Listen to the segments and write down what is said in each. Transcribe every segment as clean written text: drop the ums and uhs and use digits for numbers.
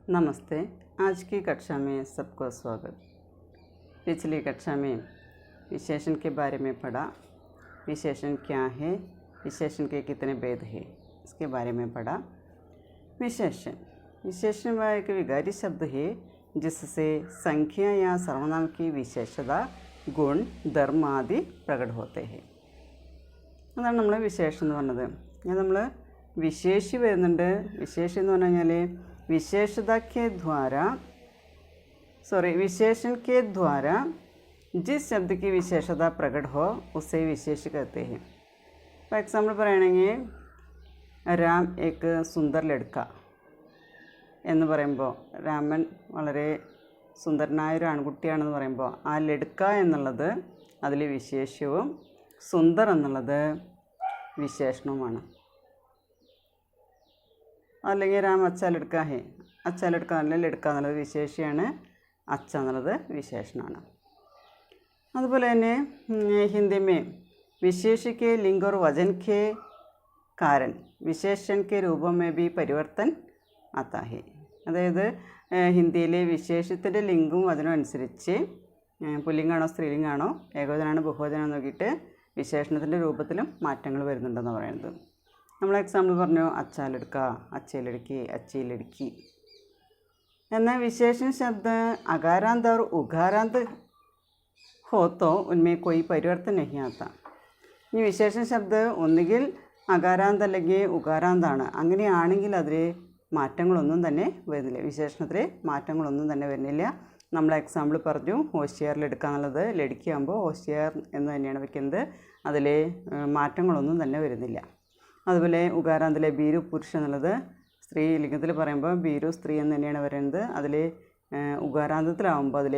नमस्ते। आज की कक्षा में सबको स्वागत। पिछली कक्षा में विशेषण के बारे में पढ़ा। विशेषण क्या है, विशेषण के कितने भेद हैं, इसके बारे में पढ़ा। विशेषण वह एक विकारी शब्द है जिससे संख्या या सर्वनाम की विशेषता, गुण, धर्म आदि प्रकट होते हैं। അതാണ് നമ്മൾ വിശേഷം എന്ന് പറഞ്ഞത്. ഞാൻ നമ്മൾ വിശേഷി വരുന്നുണ്ട്. വിശേഷി എന്ന് പറഞ്ഞു കഴിഞ്ഞാൽ विशेषता के द्वारा विशेषण के द्वारा जिस शब्द की विशेषता प्रकट हो उसे विशेष कहते हैं. ഇപ്പോൾ എക്സാമ്പിൾ പറയുകയാണെങ്കിൽ രാം एक സുന്ദർ ലഡ്ക എന്ന് പറയുമ്പോൾ രാമൻ വളരെ സുന്ദരനായ ഒരു ആൺകുട്ടിയാണെന്ന് പറയുമ്പോൾ ആ ലഡ്ക എന്നുള്ളത് അതിൽ വിശേഷ്യവും സുന്ദർ എന്നുള്ളത് വിശേഷണവുമാണ്. അല്ലെങ്കിൽ രാം അച്ഛ ലഡ്ക ഹേ, അച്ഛ ലഡ്ക അല്ല, ലഡ്ക എന്നുള്ളത് വിശേഷിയാണ്, അച്ഛ എന്നുള്ളത് വിശേഷണമാണ്. അതുപോലെ തന്നെ ഹിന്ദി में विशेष के लिंग और वजन के कारण विशेषण के रूपों में भी परिवर्तन आता है. അതായത് ഹിന്ദിയിലെ വിശേഷത്തിൻ്റെ ലിംഗവും വചനവും അനുസരിച്ച് പുല്ലിംഗാണോ സ്ത്രീലിംഗാണോ ഏകവചനാണോ ബഹുവചനാണോ നോക്കിയിട്ട് വിശേഷണത്തിൻ്റെ രൂപത്തിലും മാറ്റങ്ങൾ വരുന്നുണ്ടെന്ന് പറയുന്നത്. നമ്മൾ എക്സാമ്പിൾ പറഞ്ഞു अच्छा लड़का, अच्छे लड़की, अच्छी लड़की. എന്നാൽ विशेषण शब्द अकारांत और उकारांत हो तो उनमें कोई परिवर्तन नहीं आता. ഈ വിശേഷണ ശബ്ദം ഒന്നുകിൽ അകാരാന്ത് അല്ലെങ്കിൽ ഉകാരാന്താണ്. അങ്ങനെയാണെങ്കിൽ അതിൽ മാറ്റങ്ങളൊന്നും തന്നെ വരുന്നില്ല, വിശേഷണത്തിൽ മാറ്റങ്ങളൊന്നും തന്നെ വരുന്നില്ല. നമ്മൾ എക്സാമ്പിൾ പറഞ്ഞു ഹോഷിയാർ ലഡ്ക എന്നുള്ളത് ലഡ്ക്കിയാകുമ്പോൾ ഹോഷിയാർ എന്ന് തന്നെയാണ് വയ്ക്കുന്നത്, അതിൽ മാറ്റങ്ങളൊന്നും തന്നെ വരുന്നില്ല. അതുപോലെ ഉകാരാന്തിലെ ബീരു പുരുഷ എന്നുള്ളത് സ്ത്രീ ലിംഗത്തിൽ പറയുമ്പോൾ ബീരു സ്ത്രീ എന്ന് തന്നെയാണ് പറയുന്നത്. അതിൽ ഉകാരാന്തത്തിലാവുമ്പോൾ അതിൽ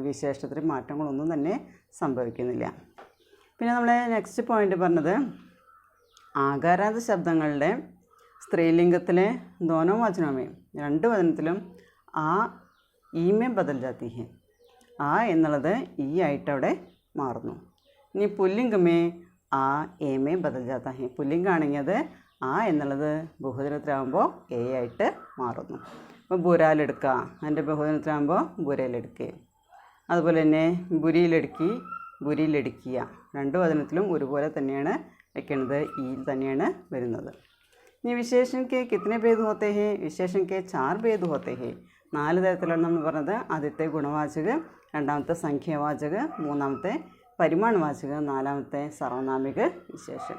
വിശേഷത്തിൽ മാറ്റങ്ങളൊന്നും തന്നെ സംഭവിക്കുന്നില്ല. പിന്നെ നമ്മൾ നെക്സ്റ്റ് പോയിൻ്റ് പറഞ്ഞത് ആകാരാന്ത ശബ്ദങ്ങളുടെ സ്ത്രീലിംഗത്തിലെ ദോനോ വചനമേ രണ്ട് വചനത്തിലും ആ ഈമേ ബദൽ ജാതി ഹെ, ആ എന്നുള്ളത് ഈ ആയിട്ട് അവിടെ മാറുന്നു. ഇനി പുല്ലിംഗമേ ആ ഏമേ ബദൽ ജാത ഹെ, പുല്ലിംഗാണെങ്കിൽ അത് ആ എന്നുള്ളത് ബഹുവചനത്തിലാകുമ്പോൾ എ ആയിട്ട് മാറുന്നു. അപ്പോൾ ബുരാലെടുക്കുക അതിൻ്റെ ബഹുവചനത്തിലാകുമ്പോൾ ബുരയിലെടുക്കുക. അതുപോലെ തന്നെ ബുരിയിലെടുക്കി, ബുരിയിലെടുക്കിയ, രണ്ട് വചനത്തിലും ഒരുപോലെ തന്നെയാണ് വെക്കുന്നത്, ഈ തന്നെയാണ് വരുന്നത്. ഇനി വിശേഷण के कितने भेद होते हैं? विशेषण के 4 भेद होते हैं. 4 തരത്തിലാണ് നമ്മൾ പറഞ്ഞത്. ആദ്യത്തെ ഗുണവാചക, രണ്ടാമത്തെ സംഖ്യാവാചക, മൂന്നാമത്തെ പരിമാണവാചക, നാലാമത്തെ സർവനാമിക വിശേഷൻ.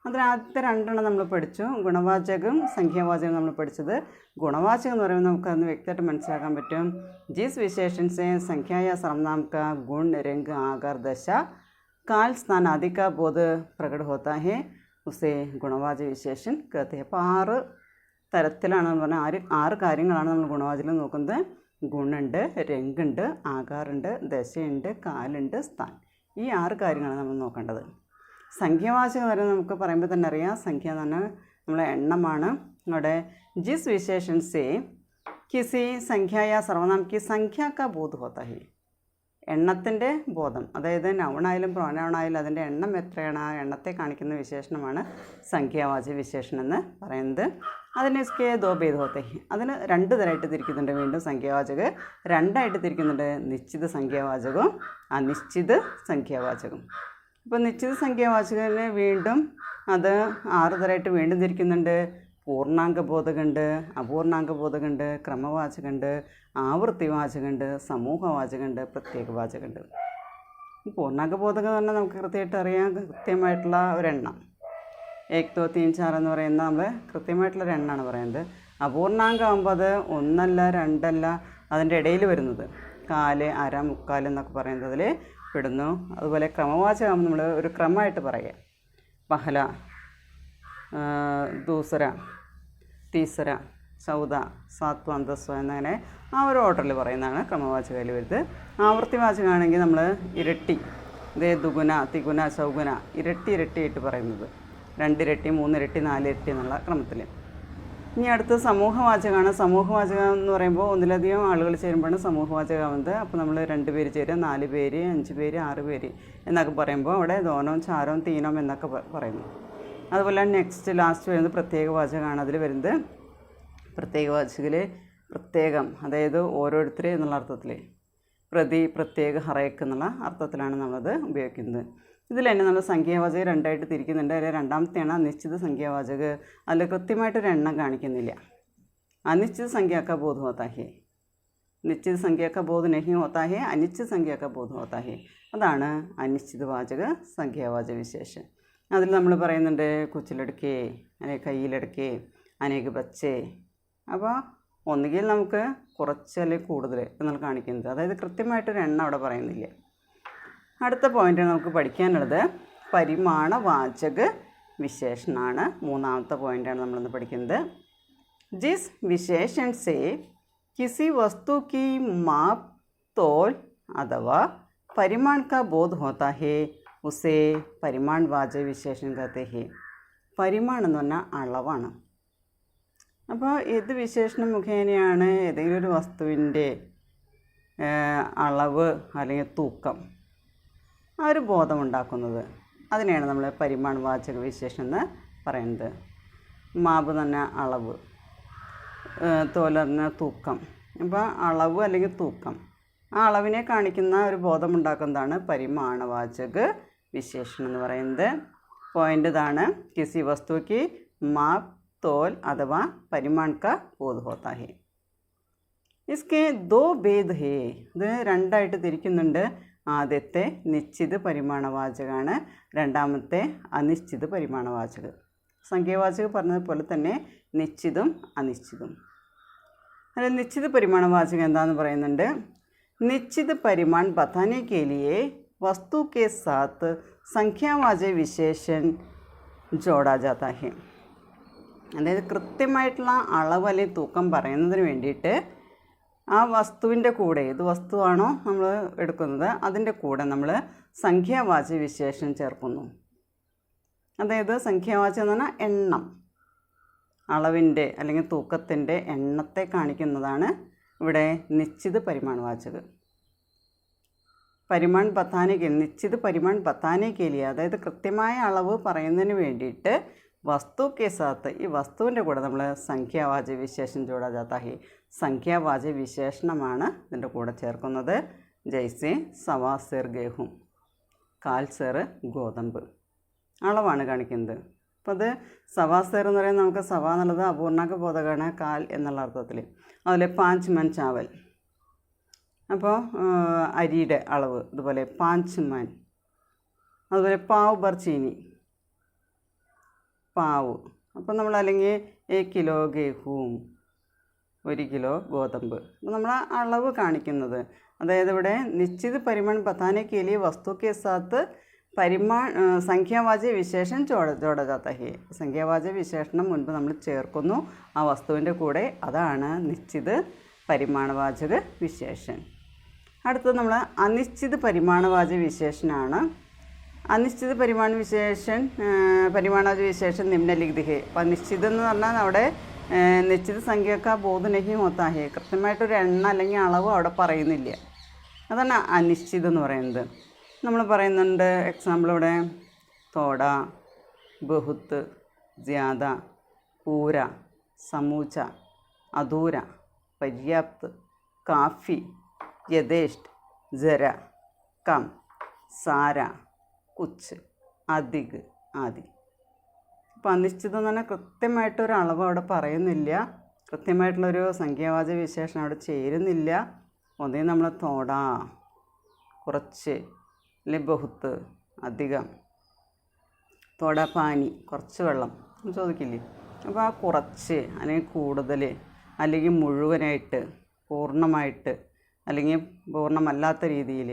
അതിൽ ആദ്യത്തെ രണ്ടെണ്ണം നമ്മൾ പഠിച്ചു. ഗുണവാചകം സംഖ്യാവാചകം നമ്മൾ പഠിച്ചത്. ഗുണവാചകം എന്ന് പറയുമ്പോൾ നമുക്കതൊന്ന് വ്യക്തമായിട്ട് മനസ്സിലാക്കാൻ പറ്റും. ജിസ് വിശേഷൻ से संख्या या सर्वनाम का गुण, रंग, आकार, दशा, काल, स्थान आदि का बोध प्रकट होता है उसे ഗുണവാചക വിശേഷൻ कहते हैं. അപ്പോൾ 6 തരത്തിലാണ് പറഞ്ഞാൽ 6 കാര്യങ്ങളാണ് നമ്മൾ ഗുണവാചകം നോക്കുന്നത്. ഗുണുണ്ട്, രംഗുണ്ട്, ആകാറുണ്ട്, ദശയുണ്ട്, കാലുണ്ട്, സ്ഥാൻ. ഈ 6 കാര്യങ്ങളാണ് നമ്മൾ നോക്കേണ്ടത്. സംഖ്യാവാചകം വരെ നമുക്ക് പറയുമ്പോൾ തന്നെ അറിയാം. സംഖ്യ എന്ന് പറഞ്ഞാൽ നമ്മളെ എണ്ണമാണ്. അവിടെ ജിസ് വിശേഷൻ സേ കിസി സംഖ്യ യാ സർവനാം കി സംഖ്യ കാ ബോധ ഹോത്താ ഹെ, എണ്ണത്തിൻ്റെ ബോധം. അതായത് നൗണായാലും പ്രോനൗണായാലും അതിൻ്റെ എണ്ണം എത്രയാണ്, ആ എണ്ണത്തെ കാണിക്കുന്ന വിശേഷണമാണ് സംഖ്യാവാചക വിശേഷണം എന്ന് പറയുന്നത്. അതിന് ഇസ്കെ ദോ ഭേദ് ഹോത്തേ ഹെ, അതിന് 2 തരമായിട്ട് തിരിക്കുന്നുണ്ട്. വീണ്ടും സംഖ്യാവാചക 2 ആയിട്ട് തിരിക്കുന്നുണ്ട്. നിശ്ചിത സംഖ്യാവാചകവും അനിശ്ചിത സംഖ്യാവാചകം. ഇപ്പോൾ നിശ്ചിത സംഖ്യാവാചകനെ വീണ്ടും അത് 6 തരമായിട്ട് വീണ്ടും തിരിക്കുന്നുണ്ട്. പൂർണ്ണാംഗ ബോധകമുണ്ട്, അപൂർണാംഗ ബോധകമുണ്ട്, ക്രമവാചകമുണ്ട്, ആവൃത്തിവാചകമുണ്ട്, സമൂഹവാചകമുണ്ട്, പ്രത്യേകവാചകമുണ്ട്. പൂർണ്ണാംഗ ബോധകം എന്ന് പറഞ്ഞാൽ നമുക്ക് കൃത്യമായിട്ട് അറിയാം, കൃത്യമായിട്ടുള്ള ഒരെണ്ണം. 1 2 3 4 എന്ന് പറയുന്ന നമ്മൾ കൃത്യമായിട്ടുള്ളൊരു എണ്ണമാണ് പറയുന്നത്. അപൂർണാംഗം ആകുമ്പോൾ അത് 1 അല്ല 2 അല്ല, അതിൻ്റെ ഇടയിൽ വരുന്നത് 4, അര, മുക്കാൽ എന്നൊക്കെ പറയുന്നതിൽ പെടുന്നു. അതുപോലെ ക്രമവാചകം നമ്മൾ ഒരു ക്രമമായിട്ട് പറയുക. പഹല, ദൂസര, തീസര, ചൗദ, സാത്വം, ദസ്വ എന്നങ്ങനെ ആ ഒരു ഓർഡറിൽ പറയുന്നതാണ് ക്രമവാചകയിൽ വരുന്നത്. ആവർത്തിവാചകമാണെങ്കിൽ നമ്മൾ ഇരട്ടി, ഇതേ ദുഗുന, തിഗുന, ചൗഗുന, ഇരട്ടിയായിട്ട് പറയുന്നത് 2 ഇരട്ടി, 3 ഇരട്ടി, 4 ഇരട്ടി എന്നുള്ള ക്രമത്തിൽ. ഇനി അടുത്ത് സമൂഹവാചകമാണ്. സമൂഹവാചകം എന്ന് പറയുമ്പോൾ ഒന്നിലധികം ആളുകൾ ചേരുമ്പോഴാണ് സമൂഹവാചകമാവുന്നത്. അപ്പോൾ നമ്മൾ 2 പേര് ചേരുക, 4 പേര്, 5 പേര്, 6 പേര് എന്നൊക്കെ പറയുമ്പോൾ അവിടെ ദോനവും ചാരവും തീനവും എന്നൊക്കെ പറയുന്നു. അതുപോലെ നെക്സ്റ്റ് ലാസ്റ്റ് വരുന്നത് പ്രത്യേക വാചകമാണ്. അതിൽ വരുന്നത് പ്രത്യേക വാചകത്തിൽ പ്രത്യേകം, അതായത് ഓരോരുത്തർ എന്നുള്ള അർത്ഥത്തിൽ, പ്രതി, പ്രത്യേക, ഹറേക്ക് എന്നുള്ള അർത്ഥത്തിലാണ് നമ്മളത് ഉപയോഗിക്കുന്നത്. ഇതിൽ തന്നെ നമ്മൾ സംഖ്യാവാചകം രണ്ടായിട്ട് തിരിക്കുന്നുണ്ട്. അതിൽ രണ്ടാമത്തെയാണ് അനിശ്ചിത സംഖ്യാവാചകം. അതിൽ കൃത്യമായിട്ടൊരു എണ്ണം കാണിക്കുന്നില്ല. अनिश्चित संख्या का बोध होता है, निश्चित संख्या का बोध नहीं होता है, अनिश्चित संख्या का बोध होता है. അതാണ് അനിശ്ചിതവാചക സംഖ്യാവാചക വിശേഷം. അതിൽ നമ്മൾ പറയുന്നുണ്ട് കുछ लड़के, അല്ലെങ്കിൽ കയ്യിലെടുക്കെ, അനേക ബച്ചേ. അപ്പോൾ ഒന്നുകിൽ നമുക്ക് കുറച്ച് അല്ലെങ്കിൽ കൂടുതൽ എന്നുള്ള കാണിക്കുന്നത്, അതായത് കൃത്യമായിട്ടൊരു എണ്ണം അവിടെ പറയുന്നില്ല. അടുത്ത പോയിൻ്റ് നമുക്ക് പഠിക്കാനുള്ളത് പരിമാണവാചക വിശേഷണമാണ്. മൂന്നാമത്തെ പോയിൻ്റാണ് നമ്മളിന്ന് പഠിക്കുന്നത്. जिस विशेषण से किसी वस्तु की माप, तोल अथवा परिमाण का बोध होता है उसे परिमाणवाचक विशेषण कहते हैं. പരിമാണം എന്ന് പറഞ്ഞാൽ അളവാണ്. അപ്പോൾ ഇത് വിശേഷണം മുഖേനയാണ് ഏതെങ്കിലും ഒരു വസ്തുവിൻ്റെ അളവ് അല്ലെങ്കിൽ തൂക്കം ആ ഒരു ബോധമുണ്ടാക്കുന്നത്. അതിനെയാണ് നമ്മൾ പരിമാണവാചക വിശേഷണം എന്ന് പറയുന്നത്. മാപ് എന്ന് പറഞ്ഞാൽ അളവ്, തോലെന്ന തൂക്കം. അപ്പോൾ അളവ് അല്ലെങ്കിൽ തൂക്കം, ആ അളവിനെ കാണിക്കുന്ന ഒരു ബോധമുണ്ടാക്കുന്നതാണ് പരിമാണവാചക വിശേഷണം എന്ന് പറയുന്നത്. പോയിൻ്റ് ഇതാണ്, കിസി വസ്തുക്ക് മാപ്, തോൽ അഥവാ പരിമാൺ കാ ബോധ് ഹോത്താ ഹെ. ഇസ്കെ ദോ ഭേദ് ഹേ, ഇത് രണ്ടായിട്ട് തിരിക്കുന്നുണ്ട്. ആദ്യത്തെ നിശ്ചിത പരിമാണവാചകമാണ്, രണ്ടാമത്തെ അനിശ്ചിത പരിമാണവാചകം. സംഖ്യാവാചകം പറഞ്ഞതുപോലെ തന്നെ നിശ്ചിതും അനിശ്ചിതും. അതിൽ നിശ്ചിത പരിമാണവാചകം എന്താണെന്ന് പറയുന്നുണ്ട്. നിശ്ചിത പരിമാൺ बताने के लिए वस्तु के साथ സംഖ്യാവാചക വിശേഷൻ जोड़ा जाता है. അതായത് കൃത്യമായിട്ടുള്ള അളവ് അല്ലെങ്കിൽ തൂക്കം പറയുന്നതിന് വേണ്ടിയിട്ട് ആ വസ്തുവിൻ്റെ കൂടെ, ഏത് വസ്തുവാണോ നമ്മൾ എടുക്കുന്നത് അതിൻ്റെ കൂടെ നമ്മൾ സംഖ്യാവാചക വിശേഷം ചേർക്കുന്നു. അതായത് സംഖ്യാവാചകം എന്ന് പറഞ്ഞാൽ എണ്ണം, അളവിൻ്റെ അല്ലെങ്കിൽ തൂക്കത്തിൻ്റെ എണ്ണത്തെ കാണിക്കുന്നതാണ് ഇവിടെ നിശ്ചിത പരിമാണവാചകം. പരിമാൺ ബത്താനേക്ക്, നിശ്ചിത പരിമാൺ ബത്താനേക്കേലിയ, അതായത് കൃത്യമായ അളവ് പറയുന്നതിന് വേണ്ടിയിട്ട് വസ്തു കെ സാത്ത്, ഈ വസ്തുവിൻ്റെ കൂടെ നമ്മൾ സംഖ്യാവാചക വിശേഷം ജോഡാ ജാത്താ ഹെ. സംഖ്യാവാചക വിശേഷണമാണ് ഇതിൻ്റെ കൂടെ ചേർക്കുന്നത്. ജയ്സെ സവാ സെർ ഗേഹും, കാൽ സെർ ഗോതമ്പ്, അളവാണ് കാണിക്കുന്നത്. അപ്പോൾ അത് സവാസേർ എന്ന് പറയുന്നത് നമുക്ക് സവ എന്നുള്ളത് അപൂർണക ബോധകമാണ്, കാൽ എന്നുള്ള അർത്ഥത്തിൽ. അതുപോലെ 5 മൻ ചാവൽ, അപ്പോൾ അരിയുടെ അളവ്, അതുപോലെ 5 മൻ. അതുപോലെ പാവ് ബർ ചീനി, പാവ്. അപ്പോൾ നമ്മൾ അല്ലെങ്കിൽ 1 കിലോ ഗേഹൂം, 1 കിലോ ഗോതമ്പ്. അപ്പോൾ നമ്മൾ അളവ് കാണിക്കുന്നത്, അതായത് ഇവിടെ നിശ്ചിത പരിമാൺ ബത്താനെ लिए वस्तु के साथ പരിമാൺ സംഖ്യാവാചക വിശേഷൻ ജോഡാ ജാത്താ ഹെ. സംഖ്യാവാചക വിശേഷണം മുൻപ് നമ്മൾ ചേർക്കുന്നു ആ വസ്തുവിൻ്റെ കൂടെ, അതാണ് നിശ്ചിത പരിമാണവാചക വിശേഷൻ. അടുത്തത് നമ്മൾ അനിശ്ചിത പരിമാണവാചക വിശേഷനാണ്. അനിശ്ചിത പരിമാണവാചക വിശേഷൻ നിമ്നലിഖിത് ഹെ. അപ്പോൾ നിശ്ചിതം എന്ന് പറഞ്ഞാൽ അവിടെ നിശ്ചിത സംഖ്യക്കാ ബോധ് നഹി ഹോത്താ ഹെ, കൃത്യമായിട്ടൊരു എണ്ണ അല്ലെങ്കിൽ അളവ് അവിടെ പറയുന്നില്ല. അതാണ് അനിശ്ചിതം എന്ന് പറയുന്നത്. നമ്മൾ പറയുന്നുണ്ട് എക്സാമ്പിൾ ഇവിടെ തോട, ബഹുത്ത്, ജ്യാദ, പൂര, സമൂച്ച, അധൂര, പര്യാപ്ത്, കാഫി, യഥേഷ്ട്, ജര, കം, സാര, കുച്ച്, അധിക് ആദി. അപ്പോൾ അനിശ്ചിതം എന്ന് പറഞ്ഞാൽ കൃത്യമായിട്ടൊരു അളവ് അവിടെ പറയുന്നില്ല, കൃത്യമായിട്ടുള്ളൊരു സംഖ്യാവാചക വിശേഷണം അവിടെ ചേരുന്നില്ല. ഒന്നേ നമ്മൾ തോട, കുറച്ച്, അല്ലെങ്കിൽ ബഹുത്ത്, അധികം, തോട പാനി, കുറച്ച് വെള്ളം ചോദിക്കില്ലേ. അപ്പോൾ ആ കുറച്ച് അല്ലെങ്കിൽ കൂടുതൽ അല്ലെങ്കിൽ മുഴുവനായിട്ട്, പൂർണ്ണമായിട്ട്, അല്ലെങ്കിൽ പൂർണ്ണമല്ലാത്ത രീതിയിൽ,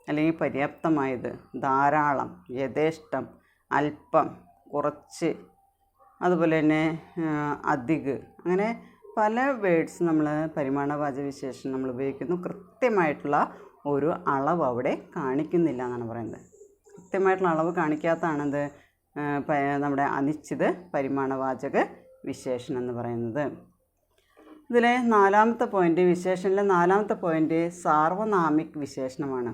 അല്ലെങ്കിൽ പര്യാപ്തമായത്, ധാരാളം, യഥേഷ്ടം, അല്പം, കുറച്ച്, അതുപോലെ തന്നെ അധിക്, അങ്ങനെ പല വേർഡ്സ് നമ്മൾ പരിമാണവാചക വിശേഷം നമ്മൾ ഉപയോഗിക്കുന്നു. കൃത്യമായിട്ടുള്ള ഒരു അളവ് അവിടെ കാണിക്കുന്നില്ല എന്നാണ് പറയുന്നത്. കൃത്യമായിട്ടുള്ള അളവ് കാണിക്കാത്തതാണത് നമ്മുടെ അനിശ്ചിത പരിമാണവാചക വിശേഷണം എന്ന് പറയുന്നത്. ഇതിലെ നാലാമത്തെ പോയിൻ്റ്, വിശേഷണിലെ നാലാമത്തെ പോയിൻ്റ് സാർവനാമിക് വിശേഷണമാണ്.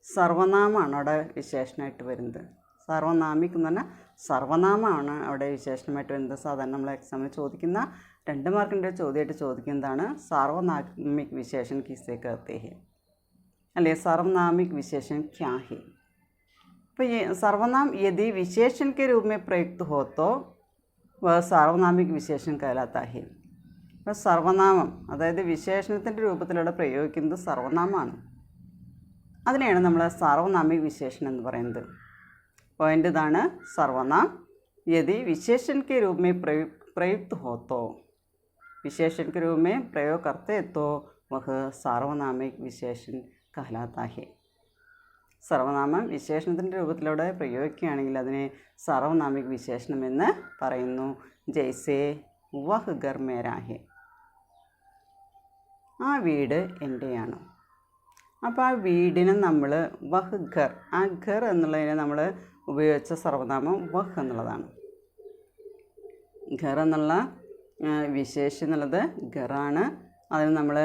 സർവനാമമാണ് അവിടെ വിശേഷണമായിട്ട് വരുന്നത്. സാർവനാമിക് എന്ന് പറഞ്ഞാൽ സർവനാമമാണ് അവിടെ വിശേഷണമായിട്ട് വരുന്നത്. സാധാരണ നമ്മൾ എക്സാമിൽ ചോദിക്കുന്ന 2 മാർക്കിൻ്റെ ചോദ്യമായിട്ട് ചോദിക്കുന്നതാണ് സാർവനാമിക് വിശേഷൺ കിസേ कहते हैं, अले सार्वनामिक विशेषण क्या है. तो ये सर्वनाम यदि विशेषण के रूप में प्रयुक्त हो तो वह सार्वनामिक विशेषण कहलाता है. അപ്പോൾ സർവനാമം അതായത് വിശേഷണത്തിൻ്റെ രൂപത്തിലൂടെ പ്രയോഗിക്കുന്നത് സർവനാമമാണ്. അതിനെയാണ് നമ്മൾ സാർവനാമിക വിശേഷണം എന്ന് പറയുന്നത്. പോയിൻ്റ് ഇതാണ്, സർവനാം യദി विशेषण के रूप में प्रयुक्त हो तो विशेषण के रूप में प्रयोग करते तो वह सार्वनामिक विशेषण कहलाता है. സർവനാമം വിശേഷണത്തിൻ്റെ രൂപത്തിലൂടെ പ്രയോഗിക്കുകയാണെങ്കിൽ അതിനെ സാർവനാമിക വിശേഷണം എന്ന് പറയുന്നു. ജയ്സേ വഹ് ഘർ മേരാ ഹെ, ആ വീട് എൻ്റെയാണ്. അപ്പോൾ ആ വീടിനെ നമ്മൾ വഹ് ഘർ, ആ ഘർ എന്നുള്ളതിനെ നമ്മൾ ഉപയോഗിച്ച സർവനാമം വഹ് എന്നുള്ളതാണ്. ഘർ എന്നുള്ള വിശേഷം എന്നുള്ളത് ഘറാണ്. അതിന് നമ്മൾ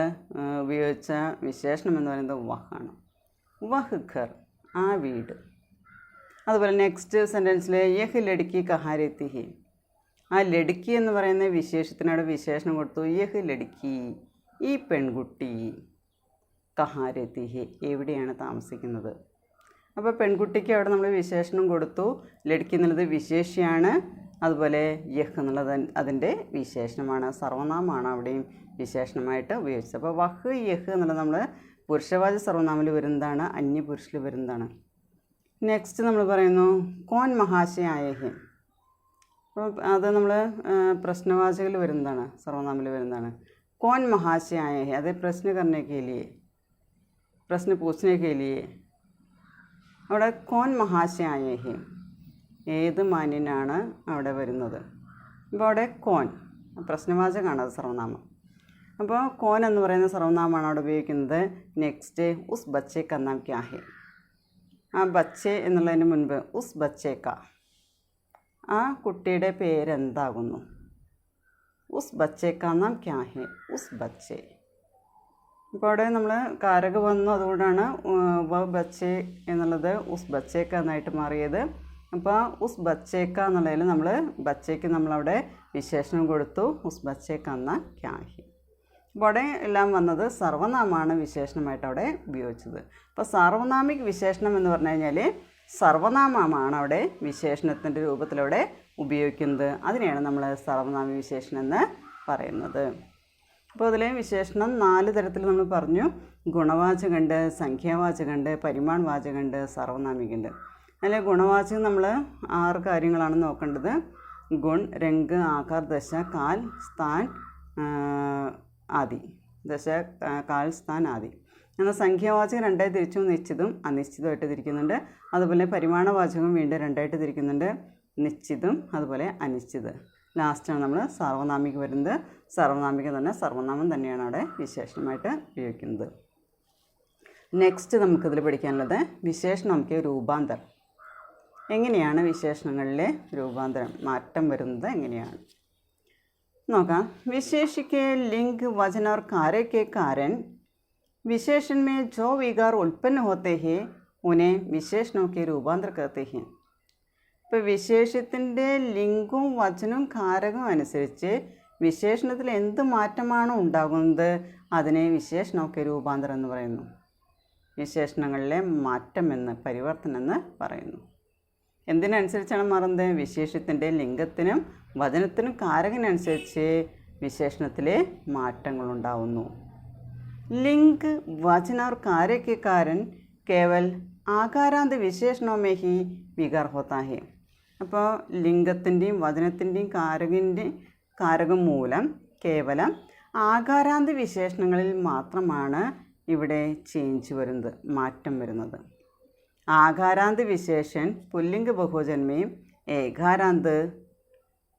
ഉപയോഗിച്ച വിശേഷണം എന്ന് പറയുന്നത് വഹാണ്. വഹ് ഘർ, ആ വീട്. അതുപോലെ നെക്സ്റ്റ് സെൻറ്റൻസിൽ യഹ് ലടുക്കി കഹാ രഹത്തി ഹി, ആ ലടുക്കി എന്ന് പറയുന്ന വിശേഷത്തിനോട് വിശേഷണം കൊടുത്തു. യഹ് ലടുക്കി, ഈ പെൺകുട്ടി, കഹാ രഹത്തി ഹി, എവിടെയാണ് താമസിക്കുന്നത്. അപ്പോൾ പെൺകുട്ടിക്ക് അവിടെ നമ്മൾ വിശേഷണം കൊടുത്തു. ലടുക്കി എന്നുള്ളത് വിശേഷിയാണ്, അതുപോലെ യഹ് എന്നുള്ളത് അതിൻ്റെ വിശേഷണമാണ്, സർവനാമമാണ് അവിടെയും വിശേഷണമായിട്ട് ഉപയോഗിച്ചത്. അപ്പോൾ വഹ് യഹ് എന്നുള്ളത് നമ്മൾ പുരുഷവാചക സർവനാമിൽ വരുന്നതാണ്, അന്യപുരുഷനിൽ വരുന്നതാണ്. നെക്സ്റ്റ് നമ്മൾ പറയുന്നു കോൻ മഹാശയായ ഹെ, അപ്പോൾ അത് നമ്മൾ പ്രശ്നവാചകയിൽ വരുന്നതാണ്, സർവനാമിൽ വരുന്നതാണ്. കോൻ മഹാശയായ ഹെ, അത് പ്രശ്ന करने के लिए, പ്രശ്ന पूछने के लिए. അവിടെ കോൻ മഹാശയായ ഹെ, ഏത് മാന്യനാണ് അവിടെ വരുന്നത്. അപ്പോൾ അവിടെ കോൻ പ്രശ്നവാചകമാണ്, അത് സർവനാമം. അപ്പോൾ കോൻ എന്ന് പറയുന്ന സർവനാമമാണ് അവിടെ ഉപയോഗിക്കുന്നത്. നെക്സ്റ്റ് ഉസ് ബച്ചേ കാ നാം ക്യാ ഹെ, ആ ബച്ചേ എന്നുള്ളതിന് മുൻപ് ഉസ് ബച്ചേ കാ, ആ കുട്ടിയുടെ പേരെന്താകുന്നു. ഉസ് ബച്ചേ കാ നാം ക്യാ ഹെ, ഉസ് ബച്ചേ. അപ്പോൾ അവിടെ നമ്മൾ കാരക വന്നു, അതുകൊണ്ടാണ് വ ബച്ചേ എന്നുള്ളത് ഉസ് ബച്ചേക്ക എന്നായിട്ട് മാറിയത്. അപ്പോൾ ഉസ് ബച്ചേക്ക എന്നുള്ളതിൽ നമ്മൾ ബച്ചേക്ക് നമ്മളവിടെ വിശേഷണം കൊടുത്തു, ഉസ് ബച്ചേക്ക എന്ന ക്യാ ഹെ. അപ്പോൾ അവിടെ എല്ലാം വന്നത് സർവനാമമാണ് വിശേഷണമായിട്ട് അവിടെ ഉപയോഗിച്ചത്. അപ്പോൾ സാർവനാമിക് വിശേഷണം എന്ന് പറഞ്ഞു കഴിഞ്ഞാൽ സർവനാമമാണ് അവിടെ വിശേഷണത്തിൻ്റെ രൂപത്തിലൂടെ ഉപയോഗിക്കുന്നത്. അതിനെയാണ് നമ്മൾ സർവനാമിക വിശേഷണം എന്ന് പറയുന്നത്. അപ്പോൾ അതിലെ വിശേഷണം 4 തരത്തിൽ നമ്മൾ പറഞ്ഞു. ഗുണവാചകമുണ്ട്, സംഖ്യാവാചകമുണ്ട്, പരിമാൺ വാചകമുണ്ട്, സാർവനാമികമുണ്ട്. അതിൽ ഗുണവാചകം നമ്മൾ 6 കാര്യങ്ങളാണ് നോക്കേണ്ടത്. ഗുൺ, രംഗ്, ആകാർ, ദശ, കാൽ, സ്ഥാൻ, ആദി. ദശ, കാൽ, സ്ഥാൻ, ആദി. എന്നാൽ സംഖ്യാവാചകം 2ആയി തിരിച്ചു, നിശ്ചിതം അനിശ്ചിതമായിട്ട് തിരിക്കുന്നുണ്ട്. അതുപോലെ പരിമാണവാചകം വീണ്ടും 2ആയിട്ട് തിരിക്കുന്നുണ്ട്, നിശ്ചിതം അതുപോലെ അനിശ്ചിതം. ലാസ്റ്റാണ് നമ്മൾ സാർവനാമിക വരുന്നത്. സർവനാമിക തന്നെ സർവനാമം തന്നെയാണ് അവിടെ വിശേഷണമായിട്ട് ഉപയോഗിക്കുന്നത്. നെക്സ്റ്റ് നമുക്കിതിൽ പഠിക്കാനുള്ളത് വിശേഷണമൊക്കെ രൂപാന്തരം. എങ്ങനെയാണ് വിശേഷണങ്ങളിലെ രൂപാന്തരം, മാറ്റം വരുന്നത് എങ്ങനെയാണ് നോക്കാം. വിശേഷിക്ക് ലിംഗ്, വചന और कार्य के कारण विशेषण में जो विकार उत्पन्न होते हैं उन्हें विशेषणों के रूपांतर कहते हैं. ഇപ്പോൾ വിശേഷത്തിൻ്റെ ലിംഗവും വചനവും കാരകവും അനുസരിച്ച് വിശേഷണത്തിൽ എന്ത് മാറ്റമാണോ ഉണ്ടാകുന്നത് അതിനെ വിശേഷണമൊക്കെ രൂപാന്തരം എന്ന് പറയുന്നു. വിശേഷണങ്ങളിലെ മാറ്റം എന്ന്, പരിവർത്തനം എന്ന് പറയുന്നു. എന്തിനനുസരിച്ചാണ് മാറുന്നത്? വിശേഷത്തിൻ്റെ ലിംഗത്തിനും വചനത്തിനും കാരകനുസരിച്ച് വിശേഷണത്തിലെ മാറ്റങ്ങളുണ്ടാവുന്നു. ലിംഗ്, വചന और कार्य के कारण केवल आकारांत विशेषणों में ही विकार होता है. അപ്പോൾ ലിംഗത്തിൻ്റെയും വചനത്തിൻ്റെയും കാരകം മൂലം കേവലം ആകാരാന്ത വിശേഷണങ്ങളിൽ മാത്രമാണ് ഇവിടെ ചേഞ്ച് വരുന്നത്, മാറ്റം വരുന്നത്. आकारांत विशेषण पुल्लिंग बहुवचन में एकारांत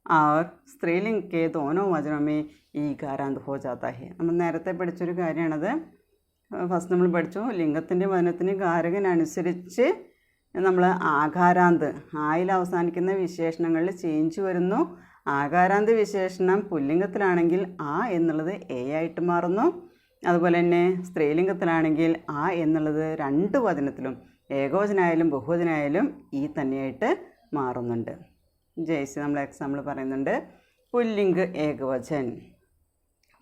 और स्त्रीलिंग के दोनों वचनों में ईकारांत हो जाता है. നമ്മൾ നേരത്തെ പഠിച്ചൊരു കാര്യമാണത്. ഫസ്റ്റ് നമ്മൾ പഠിച്ചു ലിംഗത്തിൻ്റെയും വചനത്തിൻ്റെയും കാരകനുസരിച്ച് നമ്മൾ ആകാരാന്ത്, ആയിൽ അവസാനിക്കുന്ന വിശേഷണങ്ങളിൽ ചേഞ്ച് വരുന്നു. ആകാരാന്ത വിശേഷണം പുല്ലിംഗത്തിലാണെങ്കിൽ ആ എന്നുള്ളത് എ ആയിട്ട് മാറുന്നു. അതുപോലെ തന്നെ സ്ത്രീലിംഗത്തിലാണെങ്കിൽ ആ എന്നുള്ളത് 2 വചനത്തിലും ഏകവചനായാലും ബഹുവചനായാലും ഈ തന്നെയായിട്ട് മാറുന്നുണ്ട്. ജയ്സി നമ്മൾ എക്സാമ്പിൾ പറയുന്നുണ്ട്. പുല്ലിംഗ് ഏകവചൻ,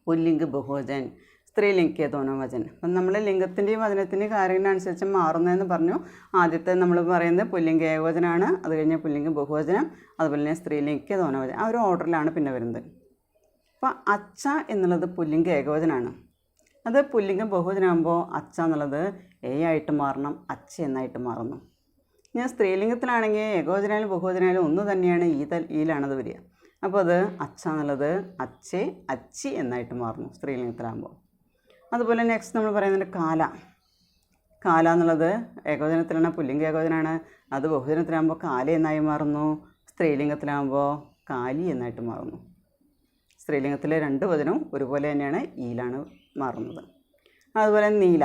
പുല്ലിംഗ് ബഹുവചൻ, സ്ത്രീലിംഗ് ദോനോ വചൻ. അപ്പം നമ്മൾ ലിംഗത്തിൻ്റെയും വചനത്തിൻ്റെയും കാര്യങ്ങളനുസരിച്ച് മാറുന്നതെന്ന് പറഞ്ഞു. ആദ്യത്തെ നമ്മൾ പറയുന്നത് പുല്ലിംഗ ഏകവചനാണ്, അത് കഴിഞ്ഞ് പുല്ലിംഗ ബഹുവചനം, അതുപോലെ തന്നെ സ്ത്രീലിംഗ ദോനോ വചൻ. ആ ഒരു ഓർഡറിലാണ് പിന്നെ വരുന്നത്. അപ്പോൾ അച്ഛ എന്നുള്ളത് പുല്ലിംഗ ഏകവചനാണ്. അത് പുല്ലിംഗ ബഹുവചനാകുമ്പോൾ അച്ഛ എന്നുള്ളത് എ ആയിട്ട് മാറണം, അച്ഛ എന്നായിട്ട് മാറുന്നു. ഞാൻ സ്ത്രീലിംഗത്തിലാണെങ്കിൽ ഏകവചനായാലും ബഹുവചനായാലും ഒന്ന് തന്നെയാണ്, ഈലാണത് വരിക. അപ്പോൾ അത് അച്ഛ എന്നുള്ളത് അച്ഛേ അച്ചി എന്നായിട്ട് മാറുന്നു സ്ത്രീലിംഗത്തിലാകുമ്പോൾ. അതുപോലെ നെക്സ്റ്റ് നമ്മൾ പറയുന്നുണ്ട് കാല. കാല എന്നുള്ളത് ഏകവചനത്തിലാണ്, പുല്ലിംഗ ഏകവചനാണ്. അത് ബഹുവചനത്തിലാകുമ്പോൾ കാല എന്നായി മാറുന്നു, സ്ത്രീലിംഗത്തിലാകുമ്പോൾ കാലി എന്നായിട്ട് മാറുന്നു. സ്ത്രീലിംഗത്തിലെ രണ്ട് വചനവും ഒരുപോലെ തന്നെയാണ്, ഈലാണ് മാറുന്നത്. അതുപോലെ നീല.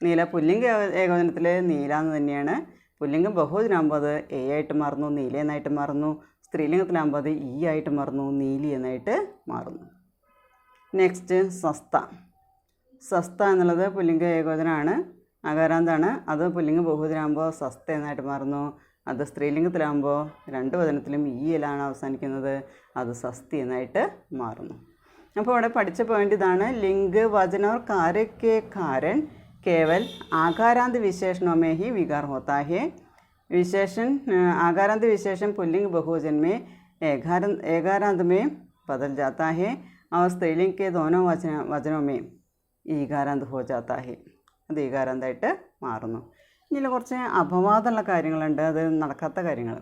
നീല പുല്ലിംഗ ഏകവചനത്തിൽ നീല എന്ന് തന്നെയാണ്, പുല്ലിംഗം ബഹുവചനാകുമ്പോൾ അത് എ ആയിട്ട് മാറുന്നു, നീല എന്നായിട്ട് മാറുന്നു. സ്ത്രീലിംഗത്തിലാകുമ്പോൾ അത് ഈ ആയിട്ട് മാറുന്നു, നീലി എന്നായിട്ട് മാറുന്നു. നെക്സ്റ്റ് സസ്ത. സസ്ത എന്നുള്ളത് പുല്ലിംഗ ഏകവചനമാണ്, അകാരാന്താണ്. അത് പുല്ലിംഗ ബഹുവചനാകുമ്പോൾ സസ്ത എന്നായിട്ട് മാറുന്നു. അത് സ്ത്രീലിംഗത്തിലാകുമ്പോൾ രണ്ട് വചനത്തിലും ഈയിലാണ് അവസാനിക്കുന്നത്, അത് സസ്തി എന്നായിട്ട് മാറുന്നു. അപ്പോൾ ഇവിടെ പഠിച്ച പോയിന്റ് ഇതാണ്. ലിംഗ് वचन और कार्य के कारण केवल आकारांत विशेषणों में ही विकार होता है. विशेषण आकारांत विशेषण पुल्लिंग बहुवचन में एकारांत में बदल जाता है और स्त्रीलिंग के दोनों वचनों में ഈകാരാന്ത് ഹോ ജാത്താ ഹെ, അത് ഈകാരാന്തായിട്ട് മാറുന്നു. ഇതിൽ കുറച്ച് അപവാദമുള്ള കാര്യങ്ങളുണ്ട്, അത് നടക്കാത്ത കാര്യങ്ങൾ.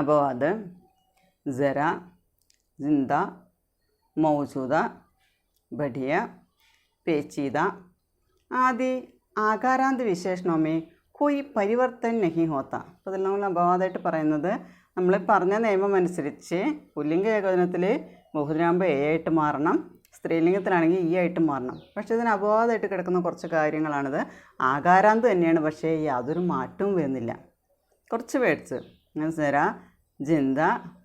അപവാദ് ജര, ജിന്ദ, മൗജൂദ, ബഠിയ, പേച്ചീദ ആദി ആകാരാന്ത് വിശേഷണോ മേ കോയി പരിവർത്തൻ നഹി ഹോത്ത. അപ്പോൾ ഇതിൽ നമ്മൾ അപവാദമായിട്ട് പറയുന്നത്, നമ്മൾ പറഞ്ഞ നിയമം അനുസരിച്ച് പുല്ലിംഗ ഏകവചനത്തിൽ ബഹുവചനാകുമ്പോൾ എ ആയിട്ട് മാറണം, സ്ത്രീലിംഗത്തിലാണെങ്കിൽ ഈ ആയിട്ട് മാറണം. പക്ഷേ ഇതിന് അപവാദമായിട്ട് കിടക്കുന്ന കുറച്ച് കാര്യങ്ങളാണിത്. ആകാരാന്ത് തന്നെയാണ്, പക്ഷേ യാതൊരു മാറ്റവും വരുന്നില്ല. കുറച്ച് വേർഡ്സ് സെര, ജിന്ദ,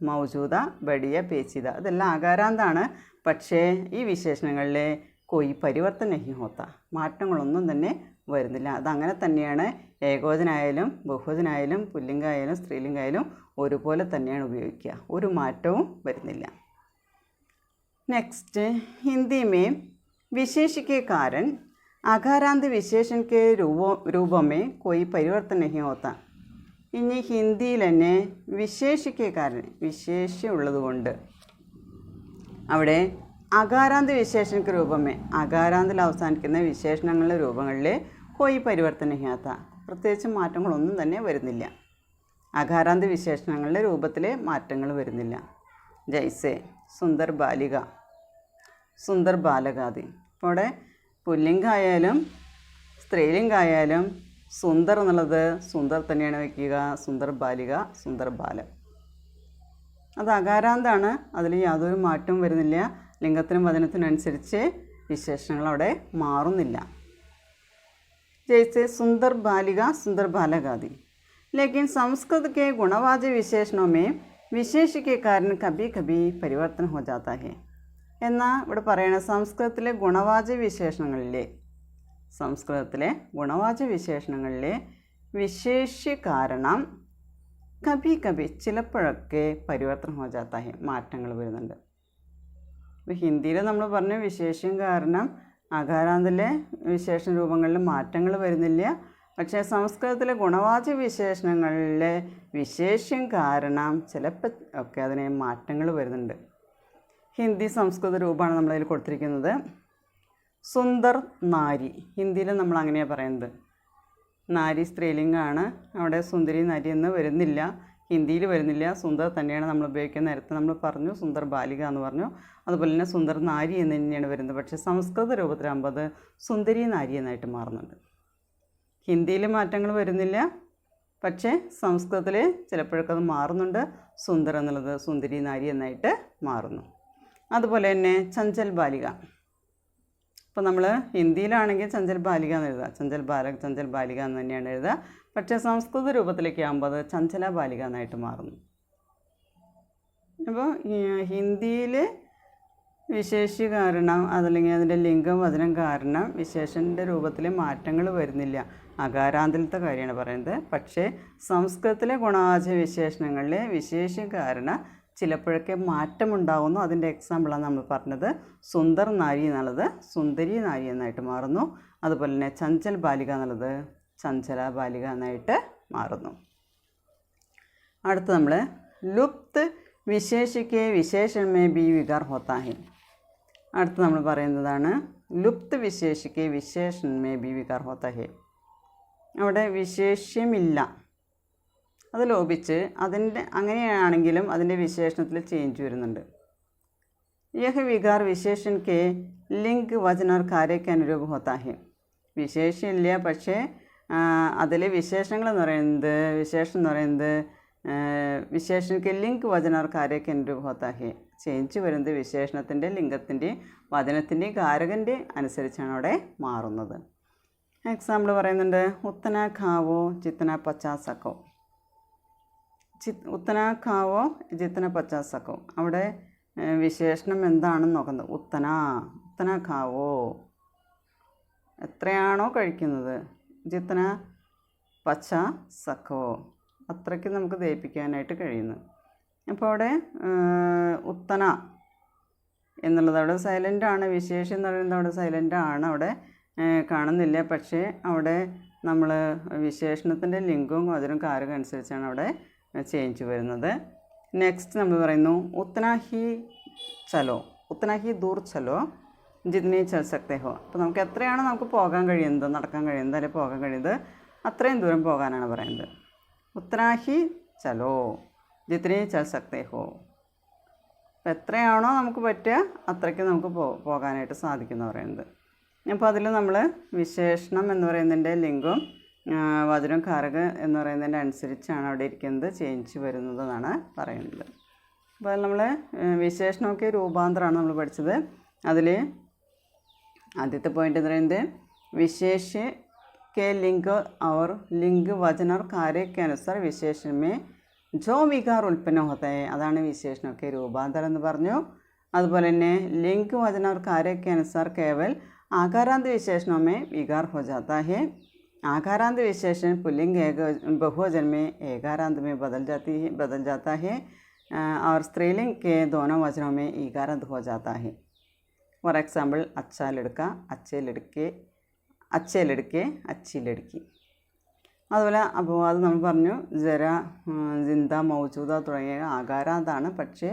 മൗജൂദ, ബടിയ, പേച്ചിത ഇതെല്ലാം ആകാരാന്താണ്. പക്ഷേ ഈ വിശേഷണങ്ങളിൽ കോയി പരിവർത്തൻ നഹി ഹോത്ത, മാറ്റങ്ങളൊന്നും തന്നെ വരുന്നില്ല. അതങ്ങനെ തന്നെയാണ്. ഏകവചനായാലും ബഹുവചനായാലും പുല്ലിംഗമായാലും സ്ത്രീലിംഗമായാലും ഒരുപോലെ തന്നെയാണ് ഉപയോഗിക്കുക, ഒരു മാറ്റവും വരുന്നില്ല. नेक्स्ट हिंदी में विशेष के कारण आकारांत विशेषण के रूपों में कोई परिवर्तन नहीं होता. ഇനി ഹിന്ദിയിൽ തന്നെ വിശേഷിക്ക് കാരണം വിശേഷ്യം ഉള്ളതുകൊണ്ട് അവിടെ അകാരാന്ത വിശേഷണക്ക് രൂപമേ അകാരാന്തിൽ അവസാനിക്കുന്ന വിശേഷണങ്ങളുടെ രൂപങ്ങളിൽ കോയി പരിവർത്തനം ചെയ്യാത്ത പ്രത്യേകിച്ച് മാറ്റങ്ങളൊന്നും തന്നെ വരുന്നില്ല. അകാരാന്ത വിശേഷണങ്ങളുടെ രൂപത്തിൽ മാറ്റങ്ങൾ വരുന്നില്ല. ജൈസെ സുന്ദർ ബാലിക, സുന്ദർ ബാലകാദി. അപ്പോൾ അവിടെ പുല്ലിംഗമായാലും സ്ത്രീലിംഗമായാലും സുന്ദർ എന്നുള്ളത് സുന്ദർ തന്നെയാണ് വയ്ക്കുക, സുന്ദർ ബാലിക, സുന്ദർ ബാലൻ. അത് അകാരാന്താണ്, അതിൽ യാതൊരു മാറ്റവും വരുന്നില്ല. ലിംഗത്തിനും വചനത്തിനനുസരിച്ച് വിശേഷണങ്ങൾ അവിടെ മാറുന്നില്ല. ജैसे सुंदर बालिका सुंदर बालकादि. लेकिन संस्कृत के गुणवाची विशेषणों में विशेष के कारण कभी कभी परिवर्तन हो जाता है. എന്നാൽ ഇവിടെ പറയുന്നത് സംസ്കൃതത്തിലെ ഗുണവാചക വിശേഷണങ്ങളിലെ വിശേഷ്യ കാരണം കഭി കഭി ചിലപ്പോഴൊക്കെ പരിവർത്തനം ഹോ ജാത്താ ഹെ, മാറ്റങ്ങൾ വരുന്നുണ്ട്. ഇപ്പോൾ ഹിന്ദിയിൽ നമ്മൾ പറഞ്ഞ വിശേഷ്യം കാരണം അകാരാന്തിലെ വിശേഷണ രൂപങ്ങളിൽ മാറ്റങ്ങൾ വരുന്നില്ല. പക്ഷേ സംസ്കൃതത്തിലെ ഗുണവാചക വിശേഷണങ്ങളിലെ വിശേഷ്യം കാരണം ചിലപ്പോൾ ഒക്കെ അതിന് മാറ്റങ്ങൾ വരുന്നുണ്ട്. ഹിന്ദി സംസ്കൃത രൂപമാണ് നമ്മളതിൽ കൊടുത്തിരിക്കുന്നത്. സുന്ദർ നാരി, ഹിന്ദിയിൽ നമ്മൾ അങ്ങനെയാണ് പറയുന്നത്. നാരി സ്ത്രീലിംഗമാണ്, അവിടെ സുന്ദരി നാരി എന്ന് വരുന്നില്ല, ഹിന്ദിയിൽ വരുന്നില്ല. സുന്ദർ തന്നെയാണ് നമ്മൾ ഉപയോഗിക്കുന്ന. നേരത്തെ നമ്മൾ പറഞ്ഞു സുന്ദർ ബാലിക എന്ന് പറഞ്ഞു, അതുപോലെ തന്നെ സുന്ദർ നാരി എന്ന് തന്നെയാണ് വരുന്നത്. പക്ഷേ സംസ്കൃത രൂപത്തിലാകുമ്പോൾ അത് സുന്ദരി നാരി എന്നായിട്ട് മാറുന്നുണ്ട്. ഹിന്ദിയിൽ മാറ്റങ്ങൾ വരുന്നില്ല, പക്ഷേ സംസ്കൃതത്തിൽ ചിലപ്പോഴൊക്കെ അത് മാറുന്നുണ്ട്. സുന്ദർ എന്നുള്ളത് സുന്ദരി നാരി എന്നായിട്ട് മാറുന്നു. അതുപോലെ തന്നെ ചഞ്ചൽ ബാലിക. അപ്പോൾ നമ്മൾ ഹിന്ദിയിലാണെങ്കിൽ ചഞ്ചൽ ബാലിക എന്ന് എഴുതുക, ചഞ്ചൽ ബാലിക എന്ന് തന്നെയാണ് എഴുതുക. പക്ഷേ സംസ്കൃത രൂപത്തിലേക്ക് ആകുമ്പോൾ അത് ചഞ്ചല ബാലിക എന്നായിട്ട് മാറുന്നു. അപ്പോൾ ഹിന്ദിയിൽ വിശേഷ്യ കാരണം അതല്ലെങ്കിൽ അതിൻ്റെ ലിംഗം വചനം കാരണം വിശേഷൻ്റെ രൂപത്തിൽ മാറ്റങ്ങൾ വരുന്നില്ല. അകാരാന്തിലത്തെ കാര്യമാണ് പറയുന്നത്. പക്ഷേ സംസ്കൃതത്തിലെ ഗുണവാചക വിശേഷണങ്ങളിലെ വിശേഷീകരണ ചിലപ്പോഴൊക്കെ മാറ്റമുണ്ടാകുന്നു. അതിൻ്റെ എക്സാമ്പിളാണ് നമ്മൾ പറഞ്ഞത്. സുന്ദർ നാരി എന്നുള്ളത് സുന്ദരി നാരി എന്നായിട്ട് മാറുന്നു. അതുപോലെ തന്നെ ചഞ്ചൽ ബാലിക എന്നുള്ളത് ചഞ്ചല ബാലിക എന്നായിട്ട് മാറുന്നു. അടുത്ത് നമ്മൾ ലുപ്ത് വിശേഷിക്ക് വിശേഷൺ മേ ബി വികാർ ഹോത്താ ഹെ. അടുത്ത് നമ്മൾ പറയുന്നതാണ് ലുപ്ത് വിശേഷിക്ക് വിശേഷൺ മേ ബി വികാർ ഹോത്താ ഹെ. അവിടെ വിശേഷ്യമില്ല, അത് ലോപിച്ച് അതിൻ്റെ അങ്ങനെയാണെങ്കിലും അതിൻ്റെ വിശേഷണത്തിൽ ചേഞ്ച് വരുന്നുണ്ട്. യഹ് വികാർ വിശേഷൻ കെ ലിംഗ് വചന और कार्य के अनुरूप होता है. വിശേഷമില്ല, പക്ഷേ അതിലെ വിശേഷങ്ങൾ എന്ന് പറയുന്നത് വിശേഷം എന്ന് പറയുന്നത് വിശേഷൻ കെ ലിംഗ് വചന और कार्य के अनुरूप होता है. ചേഞ്ച് വരുന്നത് വിശേഷണത്തിൻ്റെ ലിംഗത്തിൻ്റെയും വചനത്തിൻ്റെയും കാരകൻ്റെ അനുസരിച്ചാണ് അവിടെ മാറുന്നത്. എക്സാമ്പിൾ പറയുന്നുണ്ട് ഉത്തന ഖാവോ ജിത്തന പച്ചാസക്കോ. ഉത്തന ഖാവോ ജിത്തന പച്ചാസക്കോ. അവിടെ വിശേഷണം എന്താണെന്ന് നോക്കുന്നത്. ഉത്തന ഖാവോ എത്രയാണോ കഴിക്കുന്നത്, ജിത്തന പച്ചാസക്കോ അത്രയ്ക്ക് നമുക്ക് ദഹിപ്പിക്കാനായിട്ട് കഴിയുന്നു. അപ്പോൾ അവിടെ ഉത്തന എന്നുള്ളത് അവിടെ സൈലൻ്റാണ്. വിശേഷം എന്ന് പറയുന്നത് അവിടെ സൈലൻ്റാണ്, അവിടെ കാണുന്നില്ല. പക്ഷേ അവിടെ നമ്മൾ വിശേഷണത്തിൻ്റെ ലിംഗവും അതിനും കാരകം അനുസരിച്ചാണ് അവിടെ ചേഞ്ച് വരുന്നത്. നെക്സ്റ്റ് നമ്മൾ പറയുന്നു ഉത്തനാ ഹി ചലോ, ഉത്തനാ ഹി ദൂർ ചലോ ജിത്നി ചൽ സക്തേ ഹോ. അപ്പോൾ നമുക്ക് എത്രയാണ് നമുക്ക് പോകാൻ കഴിയുന്നത്, നടക്കാൻ കഴിയുന്നത്, അല്ലെങ്കിൽ പോകാൻ കഴിയുന്നത് അത്രയും ദൂരം പോകാനാണ് പറയുന്നത്. ഉത്തനാ ഹി ചലോ ജിത്നി ചൽ സക്തേ ഹോ. അപ്പോൾ എത്രയാണോ നമുക്ക് പറ്റുക അത്രയ്ക്ക് നമുക്ക് പോകാനായിട്ട് സാധിക്കുമെന്ന് പറയുന്നത്. അപ്പോൾ അതിൽ നമ്മൾ വിശേഷണം എന്ന് പറയുന്നതിൻ്റെ ലിംഗവും വചനം കാരക എന്ന് പറയുന്നതിൻ്റെ അനുസരിച്ചാണ് അവിടെ ഇരിക്കുന്നത് ചേഞ്ച് വരുന്നതെന്നാണ് പറയുന്നത്. അപ്പോൾ നമ്മൾ വിശേഷണമൊക്കെ രൂപാന്തരമാണ് നമ്മൾ പഠിച്ചത്. അതിൽ ആദ്യത്തെ പോയിൻ്റ് എന്ന് പറയുന്നത് വിശേഷ के लिंग और लिंग वचन और कार्य के अनुसार विशेषण में जो विकार उत्पन्न होता है അതാണ് വിശേഷണമൊക്കെ രൂപാന്തരം എന്ന് പറഞ്ഞു. അതുപോലെ തന്നെ लिंग वचन और कार्य के अनुसार केवल आकारांत विशेषणों में विकार हो जाता है. आकारांत विशेषण पुल्लिंग बहुवचन में एकारांत में बदल जाता है और स्त्रीलिंग के दोनों वचनों में ईकारांत हो जाता है. फॉर एग्जाम्पल अच्छा लड़का, अच्छे लड़के, अच्छे लड़के, अच्छी लड़की. അതുപോലെ അപ്പോൾ അത് നമ്മൾ പറഞ്ഞു ജര, ജിന്ദ, മൗജൂദ തുടങ്ങിയ ആകാരാന്താണ്. പക്ഷേ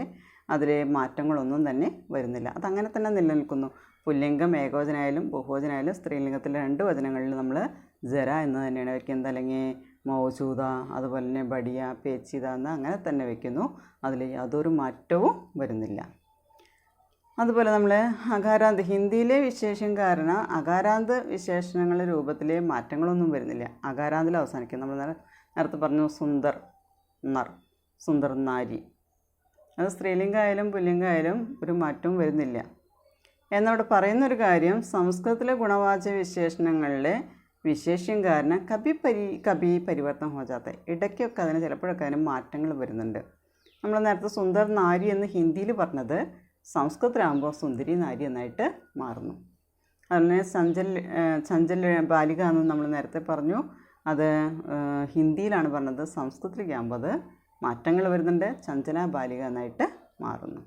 അതിൽ മാറ്റങ്ങളൊന്നും തന്നെ വരുന്നില്ല, അതങ്ങനെ തന്നെ നിലനിൽക്കുന്നു. പുല്ലിംഗം ഏകവചനായാലും ബഹുവചനായാലും സ്ത്രീലിംഗത്തിലെ രണ്ട് വചനങ്ങളിൽ നമ്മൾ ജര എന്ന് തന്നെയാണ് വയ്ക്കുന്നത്, അല്ലെങ്കിൽ മൗജൂദ, അതുപോലെ തന്നെ ബടിയ, പേച്ചിത എന്ന് അങ്ങനെ തന്നെ വയ്ക്കുന്നു. അതിൽ യാതൊരു മാറ്റവും വരുന്നില്ല. അതുപോലെ നമ്മൾ അകാരാന്ത്, ഹിന്ദിയിലെ വിശേഷം കാരണം അകാരാന്ത് വിശേഷണങ്ങളുടെ രൂപത്തിലെ മാറ്റങ്ങളൊന്നും വരുന്നില്ല, അകാരാന്തിൽ അവസാനിക്കും. നമ്മൾ നേരത്തെ പറഞ്ഞു സുന്ദർ നർ, സുന്ദർ നാരി. അത് സ്ത്രീലിംഗമായാലും പുല്ലിംഗമായാലും ഒരു മാറ്റവും വരുന്നില്ല. എന്നവിടെ പറയുന്നൊരു കാര്യം, സംസ്കൃതത്തിലെ ഗുണവാചക വിശേഷണങ്ങളിലെ വിശേഷ്യം കാരണം കബി പരിവർത്തനം ഹോ ജാത്ത. ഇടയ്ക്കൊക്കെ അതിന് ചിലപ്പോഴൊക്കെ അതിന് മാറ്റങ്ങൾ വരുന്നുണ്ട്. നമ്മൾ നേരത്തെ സുന്ദർ നാരി എന്ന് ഹിന്ദിയിൽ പറഞ്ഞത് സംസ്കൃതത്തിലാകുമ്പോൾ സുന്ദരി നാരി എന്നായിട്ട് മാറുന്നു. അതുപോലെ ചഞ്ചൽ ബാലിക എന്ന് നമ്മൾ നേരത്തെ പറഞ്ഞു, അത് ഹിന്ദിയിലാണ് പറഞ്ഞത്. സംസ്കൃതത്തിലേക്കാകുമ്പോൾ അത് മാറ്റങ്ങൾ വരുന്നുണ്ട്, ചഞ്ചല ബാലിക എന്നായിട്ട് മാറുന്നു.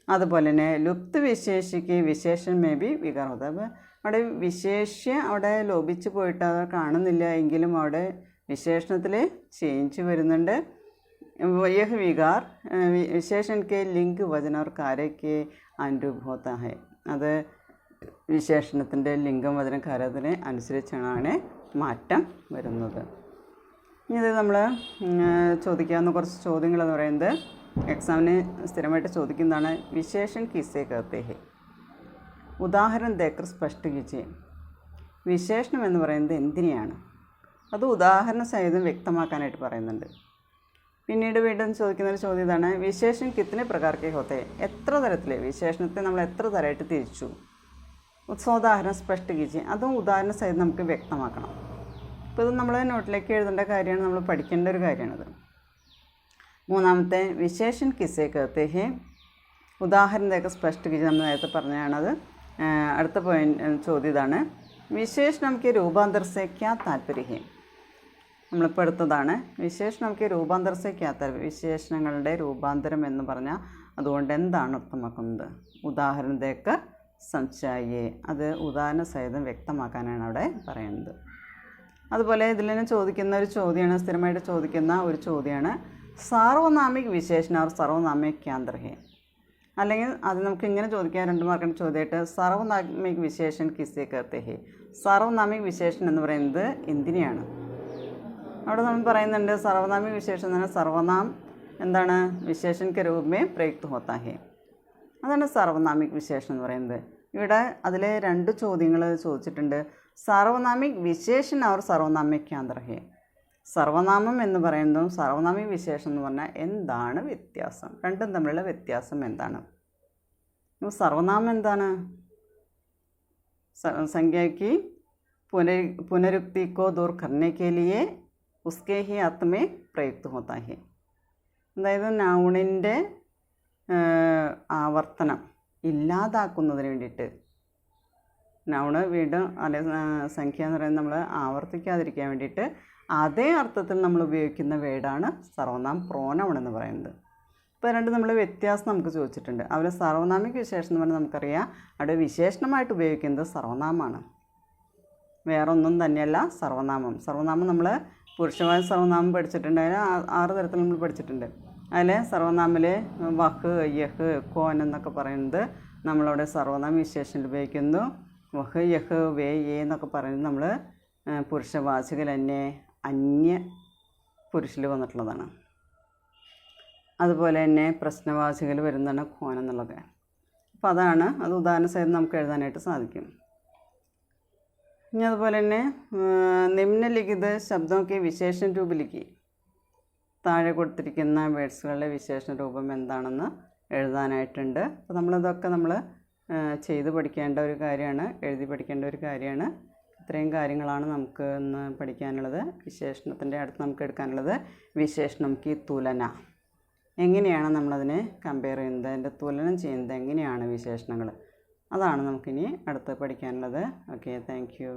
അതുപോലെ തന്നെ ലുപ്ത് വിശേഷിക്ക് വിശേഷൻ മേ ബി വികാർ ഹോത. അപ്പോൾ അവിടെ വിശേഷ്യ അവിടെ ലോപിച്ച് പോയിട്ട് അത് കാണുന്നില്ല, എങ്കിലും അവിടെ വിശേഷണത്തിൽ ചേഞ്ച് വരുന്നുണ്ട്. യഹ് വികാർ വിശേഷൻ കെ ലിംഗ് വചന और कार्य के अनुरूप होता है. അത് വിശേഷണത്തിൻ്റെ ലിംഗം വചന കാര്യത്തിന് അനുസരിച്ചാണ് മാറ്റം വരുന്നത്. ഇത് നമ്മൾ ചോദിക്കാവുന്ന കുറച്ച് ചോദ്യങ്ങളെന്ന് പറയുന്നത് എക്സാമിന് സ്ഥിരമായിട്ട് ചോദിക്കുന്നതാണ്. വിശേഷൻ കിസ്സേ കഹത്തെ ഹെ, ഉദാഹരണം ദേക്കർ സ്പഷ്ട കീജിയെ. വിശേഷണം എന്ന് പറയുന്നത് എന്തിനെയാണ്, അത് ഉദാഹരണ സഹിതം വ്യക്തമാക്കാനായിട്ട് പറയുന്നുണ്ട്. പിന്നീട് വീണ്ടും ചോദിക്കുന്നൊരു ചോദ്യം ഇതാണ്, വിശേഷൻ കിത്തനെ പ്രകാരക്കെ ഹോത്തെ. എത്ര തരത്തിൽ വിശേഷണത്തെ നമ്മൾ എത്ര തരമായിട്ട് തിരിച്ചു. ഉദാഹരണം സ്പഷ്ട കീജിയെ, അതും ഉദാഹരണ സഹിതം നമുക്ക് വ്യക്തമാക്കണം. അപ്പോൾ ഇത് നമ്മൾ നോട്ടിലേക്ക് എഴുതേണ്ട കാര്യമാണ്, നമ്മൾ പഠിക്കേണ്ട ഒരു കാര്യമാണത്. മൂന്നാമത്തെ വിശേഷൻ കിസ്സേ കഹത്തെ ഹെ, ഉദാഹരണത്തേക്ക് സ്പഷ്ട കീജിയെ നമ്മൾ നേരത്തെ പറഞ്ഞതാണത്. അടുത്ത ചോദ്യം ഇതാണ്, विशेषण के रूपांतर से क्या तात्पर्य है? നമ്മളിപ്പോൾ എടുത്തതാണ്. വിശേഷണം കെ രൂപാന്തരസെ ക്യാ താത്പര്യം? വിശേഷണങ്ങളുടെ രൂപാന്തരം എന്ന് പറഞ്ഞാൽ അതുകൊണ്ട് എന്താണ് അർത്ഥമാക്കുന്നത്? ഉദാഹരണം ദേക്ക് സംശയേ, അത് ഉദാഹരണ സഹിതം വ്യക്തമാക്കാനാണ് അവിടെ പറയുന്നത്. അതുപോലെ ഇതിൽ തന്നെ ചോദിക്കുന്ന ഒരു ചോദ്യമാണ്, സ്ഥിരമായിട്ട് ചോദിക്കുന്ന ഒരു ചോദ്യമാണ് സാർവനാമിക് വിശേഷണ और സർവനാമിക് क्या अंतर है? അല്ലെങ്കിൽ അത് നമുക്ക് ഇങ്ങനെ ചോദിക്കാം, 2 മാർക്കിൻ്റെ ചോദ്യമായിട്ട് സർവനാമിക് വിശേഷൻ കിസേ कहते हैं? സർവനാമിക് വിശേഷൻ എന്ന് പറയുന്നത് എന്തിനെയാണ്? അവിടെ നമ്മൾ പറയുന്നുണ്ട് സർവനാമിക് വിശേഷൻ എന്ന് പറഞ്ഞാൽ സർവനാം എന്താണ്? വിശേഷൻ കെ രൂപമേ പ്രയുക്ത ഹോത്താ ഹെ. അതാണ് സർവനാമിക് വിശേഷൻ എന്ന് പറയുന്നത്. ഇവിടെ അതിലെ 2 ചോദ്യങ്ങൾ ചോദിച്ചിട്ടുണ്ട്. സർവനാമിക് വിശേഷൻ और സർവനാമിക് क्या अंतर है? സർവനാമം എന്ന് പറയുന്നതും സർവനാമിക് വിശേഷം എന്ന് പറഞ്ഞാൽ എന്താണ് വ്യത്യാസം? രണ്ടും തമ്മിലുള്ള വ്യത്യാസം എന്താണ്? സർവനാമം എന്താണ്? സംഖ്യയ്ക്ക് പുനരുക്തി को दूर करने के लिए उसके ही अर्थ में प्रयुक्त होता है. അതായത് നൗണിൻ്റെ ആവർത്തനം ഇല്ലാതാക്കുന്നതിന് വേണ്ടിയിട്ട്, നൗണ് വീണ്ടും അല്ലെ സംഖ്യ എന്ന് പറയുന്നത് നമ്മൾ ആവർത്തിക്കാതിരിക്കാൻ വേണ്ടിയിട്ട് അതേ അർത്ഥത്തിൽ നമ്മൾ ഉപയോഗിക്കുന്ന വേർഡാണ് സർവനാം പ്രോനൗൺ എന്ന് പറയുന്നത്. ഇപ്പോൾ 2 നമ്മൾ വ്യത്യാസം നമുക്ക് ചോദിച്ചിട്ടുണ്ട്. അവിടെ സർവനാമിക് വിശേഷം എന്ന് പറഞ്ഞാൽ നമുക്കറിയാം അവിടെ വിശേഷണമായിട്ട് ഉപയോഗിക്കുന്നത് സർവനാമമാണ്, വേറൊന്നും തന്നെയല്ല സർവനാമം. സർവനാമം നമ്മൾ പുരുഷവായ സർവനാമം പഠിച്ചിട്ടുണ്ട്. അതിൽ 6 തരത്തിൽ നമ്മൾ പഠിച്ചിട്ടുണ്ട്. അതിൽ സർവനാമിൽ വഹ്, യഹ്, കോൻ എന്നൊക്കെ പറയുന്നത് നമ്മളവിടെ സർവനാമ വിശേഷനിൽ ഉപയോഗിക്കുന്നു. വഹ്, യഹ്, വേ, ഏ എന്നൊക്കെ പറയുന്നത് നമ്മൾ പുരുഷവാചകൽ തന്നെ അന്യ പുരുഷനിൽ വന്നിട്ടുള്ളതാണ്. അതുപോലെ തന്നെ പ്രശ്നവാചകൽ വരുന്നതാണ് കോൻ എന്നുള്ളത്. അപ്പോൾ അതാണ്, അത് ഉദാഹരണ സഹിതം നമുക്ക് എഴുതാനായിട്ട് സാധിക്കും. ഇനി അതുപോലെ തന്നെ നിമ്നലിഖിത ശബ്ദമൊക്കെ വിശേഷണ രൂപലിക്ക്, താഴെ കൊടുത്തിരിക്കുന്ന വേർഡ്സുകളുടെ വിശേഷണ രൂപം എന്താണെന്ന് എഴുതാനായിട്ടുണ്ട്. അപ്പോൾ നമ്മളിതൊക്കെ നമ്മൾ ചെയ്ത് പഠിക്കേണ്ട ഒരു കാര്യമാണ്, എഴുതി പഠിക്കേണ്ട ഒരു കാര്യമാണ്. ഇത്രയും കാര്യങ്ങളാണ് നമുക്ക് ഇന്ന് പഠിക്കാനുള്ളത്. വിശേഷണത്തിൻ്റെ അടുത്ത് നമുക്ക് എടുക്കാനുള്ളത് വിശേഷണം കി തുലന, എങ്ങനെയാണ് നമ്മളതിനെ കമ്പയർ ചെയ്യുന്നത്, അതിൻ്റെ തുലനം ചെയ്യുന്നത് എങ്ങനെയാണ് വിശേഷണങ്ങൾ, അതാണ് നമുക്കിനി അടുത്ത് പഠിക്കാനുള്ളത്. Okay, thank you.